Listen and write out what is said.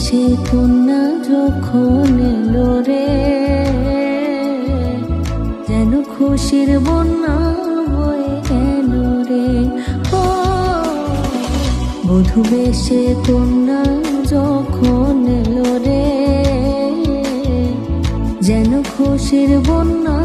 বেশে কন্যা যখন এলো রে, যেন খুশির বন্যা বয়ে গেল রে। ও বধূ বেশে কন্যা যখন এলো রে, যেন খুশির বন্যা